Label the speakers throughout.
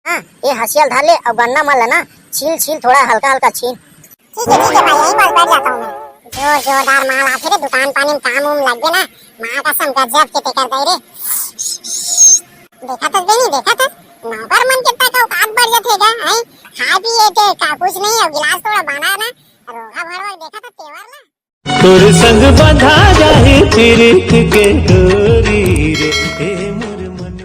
Speaker 1: हाँ ये हसियल धार ले और गन्ना मन ना छील छील थोड़ा हल्का हल्का छील।
Speaker 2: ठीक है भाई, यही बस बैठ जाता हूँ मैं। जोरदार माल आते रे, दुकान पानी में काम उम लग गया ना। माँ कसम गजब के ते कर गई रे। देखा था नहीं देखा था नौकर मन कितना का औकात बढ़ जातेगा है। खा भी ये थे का कुछ नहीं है, गिलास थोड़ा बना ना रोगा भरवा देखा था तेवर ना।
Speaker 3: तोर संग बंधा जाही प्रीत के डोरी रे मोर मन।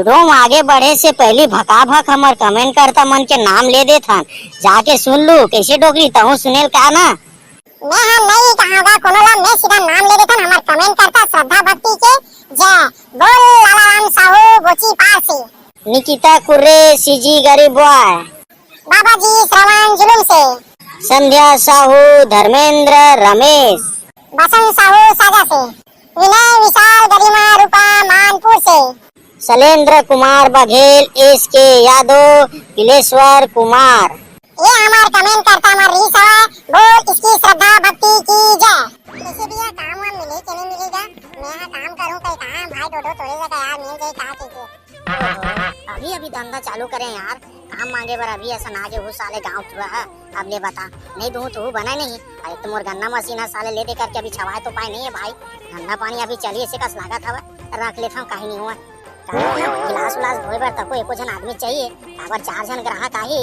Speaker 1: रोम आगे बढ़े से पहले भका भक हमर कमेंट करता मन के नाम ले दे था, जाके सुन लू कैसे डोगरी तहु सुनेल का ना।
Speaker 2: मैं नहीं कहांगा कोनो ला, मैं सीधा नाम ले देता हमार कमेंट करता श्रद्धा भक्ति के जय बोल लालाराम साहू गोची पार से।
Speaker 1: निकिता कुर्रे सीजी गरीब बॉय,
Speaker 2: बाबा जी श्रवण जुलूम से,
Speaker 1: संध्या साहू धर्मेंद्र रमेश,
Speaker 2: बसंत साहू साजा से, विनय विशाल गरिमा रूपा मानपुर से,
Speaker 1: शैलेंद्र कुमार बघेल, एस के यादव, किलेश्वर कुमार।
Speaker 2: ये हमार कमेंट करता हमार रीस है बोल इसकी श्रद्धा भक्ति की जय। किसी भी यहाँ काम वाम मिले कि नहीं मिलेगा, मैं यहाँ काम करूँ कहीं कहाँ भाई डोडो तोड़े लगा यार मिल जाए कहाँ कीजिए।
Speaker 1: अभी अभी धंधा चालू करें यार, काम मांगे बर अभी ऐसा ना के वो साले गांव चुरा है। अब ले बता नहीं दूँ तो बना नहीं। अरे तुम और गन्ना मशीन साले ले दे करके अभी छवाए तो पाए नहीं है भाई। धंधा पानी अभी चलिए इसे का लागत हवा रख लेता हूँ कहीं नहीं हुआ। गिलास उलास धोए बर तको एको जन आदमी चाहिए, अगर 4 जन ग्राहक आही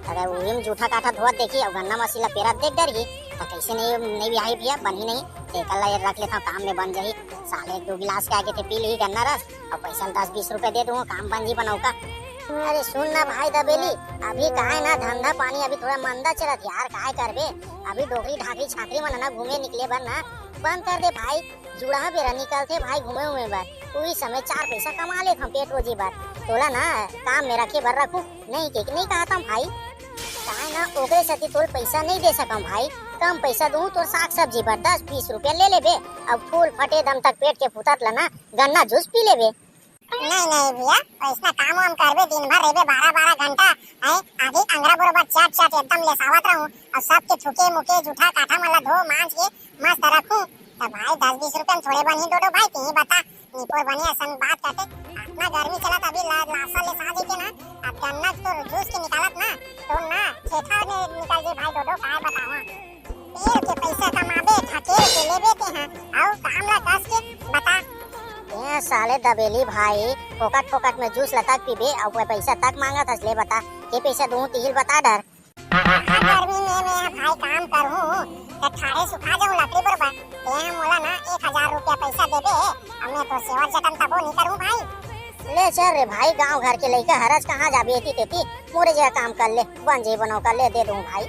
Speaker 1: अगर वही में जूठा काठा धोत देखी और गन्ना मशीला पेरा देख डरी तो कैसे नहीं भी आई भैया बनी नहीं एकल ला रख लेता हूँ काम में बन जाही। साले 2 गिलास के आगे थे पी ली गन्ना रस और पैसा 10-20 रुपए दे दूँ काम बन जी बनाऊ का। अरे सुन ना भाई दबेली, अभी काहे ना धंधा पानी अभी थोड़ा मंदा चलत यार, काहे करबे अभी डोकरी ढाकरी छाकरी मन ना घूमे निकले बर ना बंद कर दे भाई। जुड़ा बेरा निकलते भाई घूमे हुए बर वही समय 4 पैसा कमा ले हम पेट रोजी बर। तोला ना काम में रखे बर रखू नहीं के नहीं कहा था भाई, काहे ना ओकरे सती तोल पैसा नहीं दे सकम भाई। कम पैसा दूं तो साग सब्जी बर 10-20 रुपया ले लेबे, अब फूल फटे दम तक पेट के फुटत ला ना गन्ना जूस पी लेबे।
Speaker 2: नहीं भैया ऐसा काम वाम करबे दिन भर रेबे 12-12 घंटा है आधी अंगरा बरोबर चाट एकदम ले सावत रहूं और सबके छुके मुके जूठा काठा मला धो मांज के मस्त रखूं तो भाई 10-20 रुपए में थोड़े बनी डोडो भाई तू बता निपोर बनी असन बात करते। अपना गर्मी चलत अभी लासा ले साजे के ना अब गन्ना तो जूस के निकालत ना तो ना ठेठा ने निकल जे भाई डोडो काय बतावा। पेड़ के पैसा कमाबे ठकेर के लेबे के हां आओ काम ला कस के बता।
Speaker 1: ये साले दबेली भाई फोकट में जूस लतक पीबे और कोई पैसा तक मांगत हस ले बता के पैसा दूं तिहिल बता डर।
Speaker 2: गर्मी में मैं भाई काम करूं तो ठाड़े सुखा जाऊं लकड़ी बरबर ते मोला ना 1000 रुपया पैसा देबे अब मैं तो सेवा जतन तबो नहीं करूं भाई।
Speaker 1: ले चल रे भाई गांव घर के लइका हरज कहां जाबे एती तेती मोरे जगह काम कर ले बन जे बनाओ कर ले दे दूं भाई।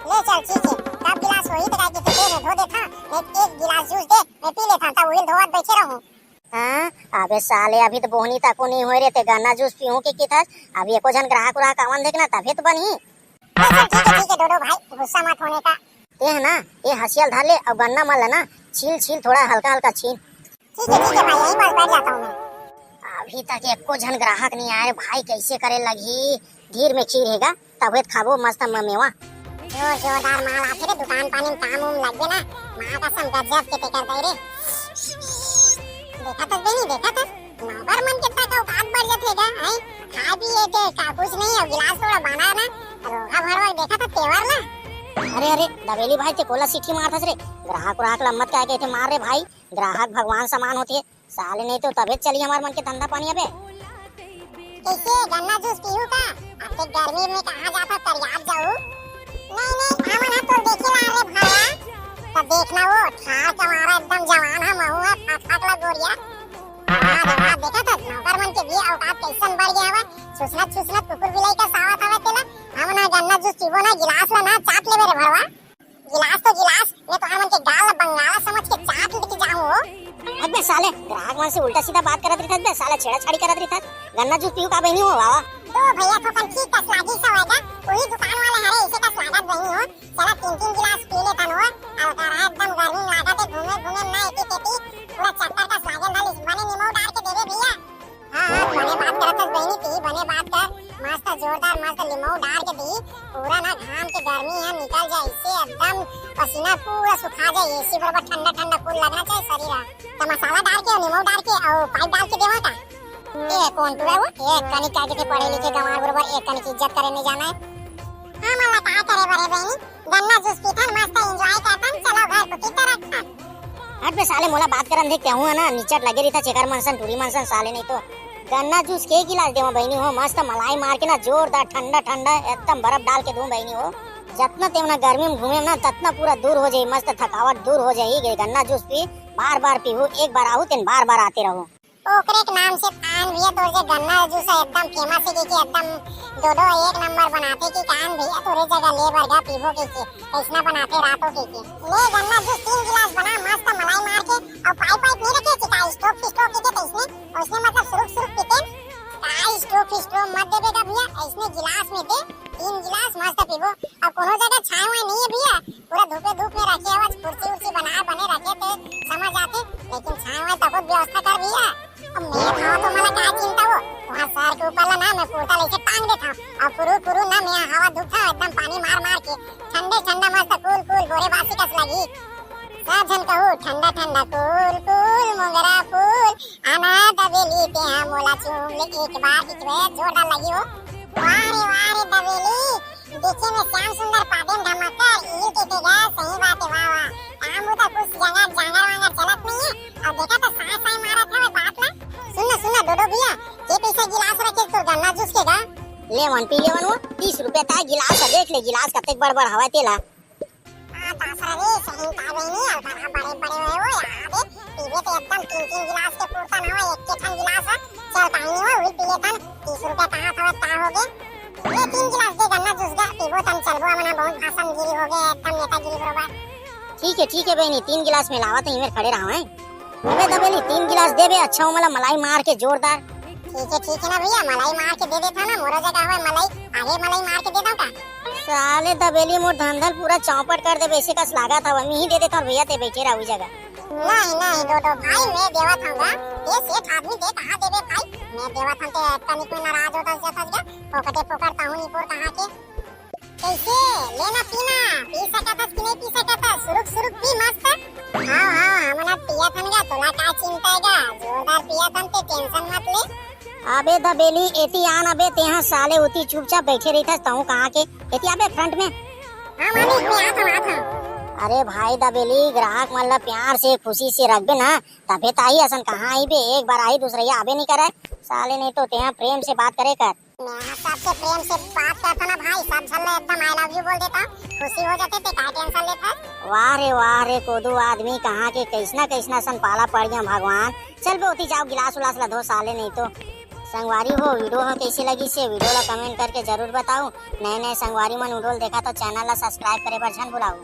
Speaker 2: ले चल ठीक है कब गिलास होई तो काय के ते में धो देता एक गिलास जूस दे मैं पी लेता तब वही धोवत बैठे रहूं।
Speaker 1: हां अबे साले अभी तो बोहनी तक नहीं होए रे ते गन्ना जूस पीऊं के किथस अभी एको जन ग्राहक आवन देखना तभी तो बनी।
Speaker 2: ठीक है डोडो भाई गुस्सा मत होने का।
Speaker 1: ये है ना ये हसियल धार ले और गन्ना मल ना छील छील थोड़ा हल्का हल्का छील।
Speaker 2: ठीक है भाई यही बस बैठ जाता हूं मैं।
Speaker 1: अभी तक एको जन ग्राहक नहीं आए भाई कैसे करे लगी धीर में खीर हैगा तब खाबो मस्त मेवा।
Speaker 2: जोरदार माल आते रे, दुकान पानी में काम उम लग गया ना। माँ कसम गजब के ते कर गई रे। देखा था नहीं देखा था नौकर मन कितना का औकात बढ़ जातेगा है। खा भी ये थे का कुछ नहीं है, गिलास थोड़ा बना ना रोगा भरवा देखा था तेवर ना।
Speaker 1: अरे दबेली भाई ते कोला सीटी मारथस रे ग्राहक लम्मत का के थे मार रे भाई। ग्राहक भगवान समान होती है साले नहीं तो तबीयत चली हमारे मन के धंधा पानी अबे।
Speaker 2: कैसे गन्ना जूस पीहू का अब गर्मी में कहां जाता तरियात जाऊं। नहीं हमन तो देखे ला रे भावा तब देखना वो ठाक हमारा एकदम जवान है महुआ फाक ला गोरिया। वाह देखा था नौकर मन के भी औकात कैसन बढ़ गया हवा। सुसनत कुकुर बिलाई का सावत हवा तेला हमन गन्ना जूस पीबो ना गिलास ला ना चाट लेबे रे भरवा। गिलास तो गिलास मैं तो हमन के गाल बंगाला समझ के चाट लेके जाऊं।
Speaker 1: अबे साले ग्राहक मन से उल्टा सीधा बात करत रहत बे साला छेड़छाड़ी करत रहत गन्ना जूस पीऊ का बहनी हो बाबा।
Speaker 2: तो भैया तो कल ठीक कस लागी सवेगा वही दुकान वाले हरे इसे का स्वागत बनी हो चला 3 गिलास पी लेता नो और कर एकदम गर्मी लागत है घूमे ना एती तेती पूरा चक्कर का स्वागत डाल इस बने निमो डाल के देवे भैया। हां बने बात करत बहनी पी बने बात कर मस्त जोरदार मस्त लिमो डाल के दी पूरा ना घाम के गर्मी है निकल जाए इससे एकदम पसीना पूरा सुखा जाए एसी बराबर ठंडा कूल लगना चाहिए शरीर तो मसाला डाल के निमो डाल के और पाइप डाल के देवा का। ए कौन तू है वो? एक कनिक आगे थे पढ़े लिखे गंवार बरोबर एक कनिक इज्जत करे नहीं जाना है। हां मला काय करे बरे बहनी, गन्ना जूस पीथन मस्त एंजॉय करतन, चलो घर को कितना रखता।
Speaker 1: हट बे साले मोला बात करन देख कहूं ना नीचट लगे रही था चेकर मनसन टूरी मनसन साले नहीं तो गन्ना जूस के गिलास देवा बहनी हो मस्त मलाई मार के ना जोरदार ठंडा ठंडा एकदम बर्फ डाल के दूं बहनी हो। जितना तेमना गर्मी में घूमे ना ततना पूरा दूर हो जाई, मस्त थकावट दूर हो जाई। गन्ना जूस पी बार बार पीहू, एक बार आहू तेन बार बार आते रहो।
Speaker 2: ओकरे के नाम से कान भैया तो जे गन्ना जूस एकदम फेमस है कि एकदम दो दो एक नंबर बनाते कि कान भैया तोरे जगह ले बरगा पीबो के कैसना बनाते रातों के ले गन्ना जूस 3 गिलास बना मस्त मलाई मार के और पाइप पाइप नहीं रखे कि का स्टोव के कैसने उसने मतलब सुरुक सुरुक पीते का स्टोव मत देबेगा भैया, ऐसने गिलास में दे 3 गिलास मस्त पीबो। और कोनो जगह छाए हुए नहीं है भैया, पूरा धूपे धूप में रखे आवाज कुर्सी उर्सी बने रखे थे समझ आते, लेकिन छाए हुए तब व्यवस्था कर भैया। अब मैं था तो मला क्या चिंता हो, वहां सर के ऊपर ना मैं पूरता लेके टांग देता और पुरु ना मैं हवा धूपता एकदम पानी मार मार के ठंडे ठंडा मस्त कूल कूल गोरे बासी कस लगी सब जन कहू ठंडा ठंडा कूल कूल मोगरा फूल आना दबेली पे हम मोला चूम ले एक बार जोरदार लगी हो। वाह रे दबेली देखे में श्याम सुंदर पादेम धमाकर ये कहते गा सही बात है। वाह वाह काम तो कुछ जगह जांगर वांगर चलत नहीं है और देखा तो साय साय मारा था बात ना। सुन डोडो भैया ये पैसा गिलास रखे तो गन्ना जूस के गा
Speaker 1: ले वन पी ले वन 30 रुपए ता गिलास देख ले गिलास कते बड़ हवा तेला।
Speaker 2: हां तासरा रे सही का नहीं और बड़ा बड़े हुए हो यार पीबे तो एकदम 3 गिलास के पूरता ना हो, एक के ठन गिलास चल पानी हो वही पी लेतन 30 रुपए कहां था ता हो गए। ये 3 गिलास दे गन्ना जूस गा पीबो तन चलबो हमना बहुत भाषणगिरी हो गए एकदम नेतागिरी बरोबर।
Speaker 1: ठीक है बहनी 3 गिलास में लावा तो इमें खड़े रहो हैं। अबे दबेली 3 गिलास दे बे अच्छा हो मला मलाई मार के जोरदार।
Speaker 2: ठीक है ना भैया मलाई मार के दे देता ना मोरा जगह है मलाई आगे मलाई मार के दे दूं का।
Speaker 1: साले दबेली मोर धंधल पूरा चौपट कर दे वैसे कस लागा था वही ही दे देता और भैया ते बैठे रहा उस जगह।
Speaker 2: नहीं डोडो भाई मैं देवा थाऊंगा ये सेठ आदमी दे कहां देबे भाई, मैं देवा थां ते तनिक में नाराज होता जता पोकटे पोकड़ता हूं निपुर कहां के कैसे लेना पीना पी सकता कि नहीं पी सकता सुरुक पी मस्त। हां हमना पिया थनगा तोला का चिंता हैगा जोरदार पिया थन ते टेंशन मत ले।
Speaker 1: अबे दबेली एती आन अबे तेहा साले उती चुपचाप बैठे रही था ताऊ कहां के एती अबे फ्रंट में।
Speaker 2: हां मालिक मैं आता
Speaker 1: अरे भाई दबेली ग्राहक मतलब प्यार से खुशी से रखबे ना तबे ताई असन कहां आई बे एक बार आई दूसरा आबे नहीं करे साले नहीं तो तेहा प्रेम से बात करे कर।
Speaker 2: मैं सबसे प्रेम से बात करता ना भाई सब झल्ले एकदम आई लव यू बोल देता खुशी हो जाते ते का टेंशन लेता।
Speaker 1: वाह रे कोदू आदमी कहां के कैसना सन पाला पड़ गया भगवान। चल बे उती जाओ गिलास उलास ला धो साले नहीं तो। संगवारी हो वीडियो हो कैसी लगी से वीडियो ला कमेंट करके जरूर बताओ। नए संगवारी मन वीडियो देखा तो चैनल ला सब्सक्राइब करे बर झन भुलाओ।